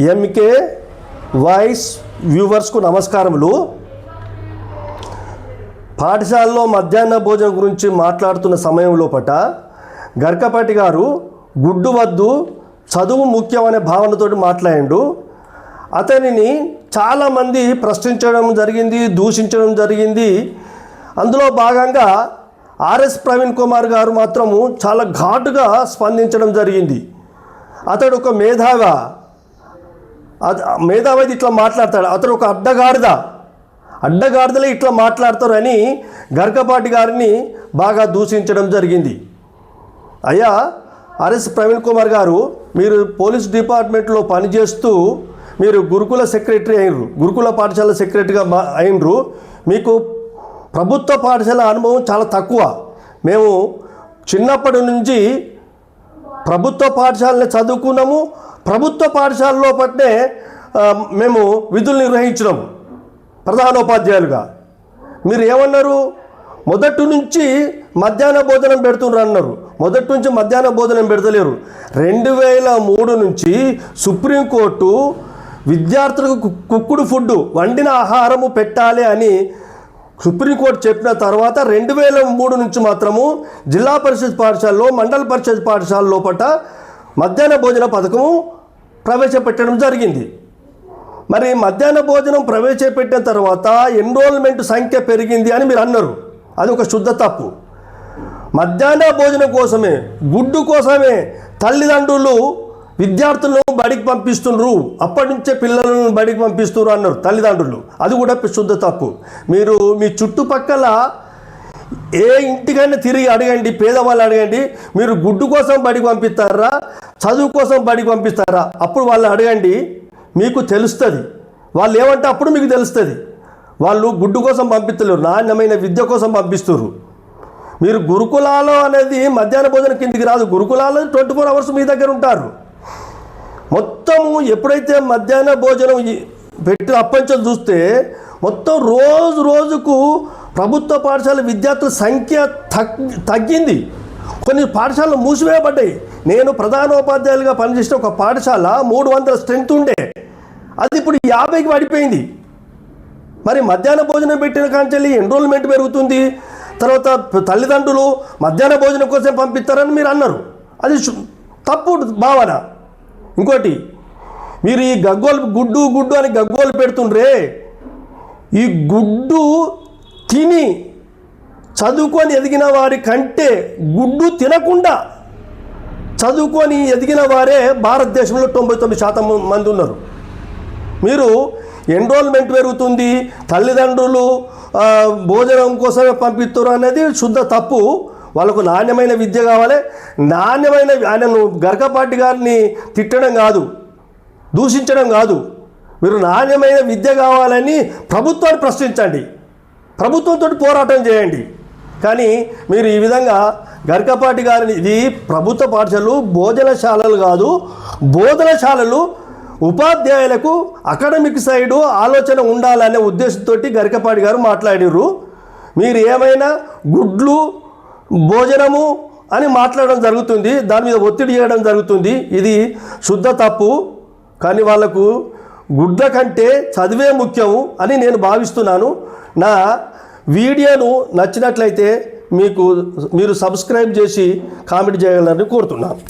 MK voice వ్యూవర్స్కు నమస్కారములు. పాఠశాలలో మధ్యాహ్న భోజనం గురించి మాట్లాడుతున్న సమయంలో గరికపాటి గారు గుడ్డు వద్దు చదువు ముఖ్యమనే భావనతో మాట్లాడిండు. అతనిని చాలామంది ప్రశ్నించడం జరిగింది, దూషించడం జరిగింది. అందులో భాగంగా ఆర్ఎస్ ప్రవీణ్ కుమార్ గారు మాత్రము చాలా ఘాటుగా స్పందించడం జరిగింది. అతడు ఒక మేధావి ఇట్లా మాట్లాడతాడు, అతడు ఒక అడ్డగాడిదలే ఇట్లా మాట్లాడతారు అని గరికపాటి గారిని బాగా దూషించడం జరిగింది. అయ్యా ఆర్ఎస్ ప్రవీణ్ కుమార్ గారు, మీరు పోలీస్ డిపార్ట్మెంట్లో పనిచేస్తూ మీరు గురుకుల సెక్రటరీ అయినరు, గురుకుల పాఠశాల సెక్రటరీగా అయినరు. మీకు ప్రభుత్వ పాఠశాల అనుభవం చాలా తక్కువ. మేము చిన్నప్పటి నుంచి ప్రభుత్వ పాఠశాలని చదువుకున్నాము, ప్రభుత్వ పాఠశాలలో పట్టే మేము విధులు నిర్వహించినాము ప్రధానోపాధ్యాయులుగా. మీరు ఏమన్నారు, మొదటి నుంచి మధ్యాహ్న భోజనం పెడుతున్నారు అన్నారు. మొదటి నుంచి మధ్యాహ్న భోజనం పెడతలేరు. 2003 నుంచి సుప్రీంకోర్టు విద్యార్థులకు కుక్కుడు ఫుడ్, వండిన ఆహారము పెట్టాలి అని సుప్రీంకోర్టు చెప్పిన తర్వాత 2003 నుంచి మాత్రము జిల్లా పరిషత్ పాఠశాలలో, మండల పరిషత్ పాఠశాల లోపల మధ్యాహ్న భోజన పథకము ప్రవేశపెట్టడం జరిగింది. మరి మధ్యాహ్న భోజనం ప్రవేశపెట్టిన తర్వాత ఎన్రోల్మెంట్ సంఖ్య పెరిగింది అని మీరు అన్నారు. అది ఒక శుద్ధ తప్పు. మధ్యాహ్న భోజనం కోసమే, గుడ్డు కోసమే తల్లిదండ్రులు విద్యార్థులను బడికి పంపిస్తున్నారు, అప్పటి నుంచే పిల్లలను బడికి పంపిస్తున్నారు అన్నారు తల్లిదండ్రులు. అది కూడా శుద్ధ తప్పు. మీరు మీ చుట్టుపక్కల ఏ ఇంటికైనా తిరిగి అడగండి, పేదవాళ్ళు అడగండి, మీరు గుడ్డు కోసం బడికి పంపిస్తారా, చదువు కోసం బడికి పంపిస్తారా? అప్పుడు వాళ్ళు అడగండి, మీకు తెలుస్తుంది. వాళ్ళు ఏమంటే అప్పుడు మీకు తెలుస్తుంది. వాళ్ళు గుడ్డు కోసం పంపిస్తలేరు, నాణ్యమైన విద్య కోసం పంపిస్తున్నారు. మీరు గురుకులాలో అనేది మధ్యాహ్న భోజనం కిందికి రాదు. గురుకులాలో 24 hours మీ దగ్గర ఉంటారు. మొత్తము ఎప్పుడైతే మధ్యాహ్న భోజనం పెట్టి అప్పంచలు చూస్తే మొత్తం రోజుకు ప్రభుత్వ పాఠశాల విద్యార్థుల సంఖ్య తగ్గింది. కొన్ని పాఠశాలలు మూసివేయబడ్డాయి. నేను ప్రధానోపాధ్యాయులుగా పనిచేసిన ఒక పాఠశాల 300 స్ట్రెంత్ ఉండే, అది ఇప్పుడు 50కి పడిపోయింది. మరి మధ్యాహ్న భోజనం పెట్టిన కాంచెల్లి ఎన్రోల్మెంట్ పెరుగుతుంది, తర్వాత తల్లిదండ్రులు మధ్యాహ్న భోజనం కోసం పంపిస్తారని మీరు అన్నారు. అది తప్పు భావన. ఇంకోటి, మీరు ఈ గుడ్డు అని గగ్గోలు పెడుతుండ్రే, ఈ గుడ్డు తిని చదువుకొని ఎదిగిన వారి కంటే గుడ్డు తినకుండా చదువుకొని ఎదిగిన వారే భారతదేశంలో 99% మంది ఉన్నారు. మీరు ఎన్రోల్మెంట్ పెరుగుతుంది, తల్లిదండ్రులు భోజనం కోసమే పంపిస్తారు అనేది శుద్ధ తప్పు. వాళ్ళకు నాణ్యమైన విద్య కావాలి. ఆయనను గరికపాటి గారిని తిట్టడం కాదు, దూషించడం కాదు. మీరు నాణ్యమైన విద్య కావాలని ప్రభుత్వాన్ని ప్రశ్నించండి, ప్రభుత్వంతో పోరాటం చేయండి. కానీ మీరు ఈ విధంగా గరికపాటి గారిని, ఇది ప్రభుత్వ పాఠశాలలు భోజనశాలలు కాదు, బోధనశాలలు. ఉపాధ్యాయులకు అకాడమిక్ సైడు ఆలోచన ఉండాలనే ఉద్దేశంతో గరికపాటి గారు మాట్లాడారు. మీరు ఏమైనా గుడ్లు భోజనము అని మాట్లాడడం జరుగుతుంది, దాని మీద ఒత్తిడి చేయడం జరుగుతుంది. ఇది శుద్ధ తప్పు. కానీ వాళ్ళకు గుడ్ల కంటే చదివే ముఖ్యము అని నేను భావిస్తున్నాను. నా వీడియోను నచ్చినట్లయితే మీరు సబ్స్క్రైబ్ చేసి కామెంట్ చేయగలరని కోరుతున్నాను.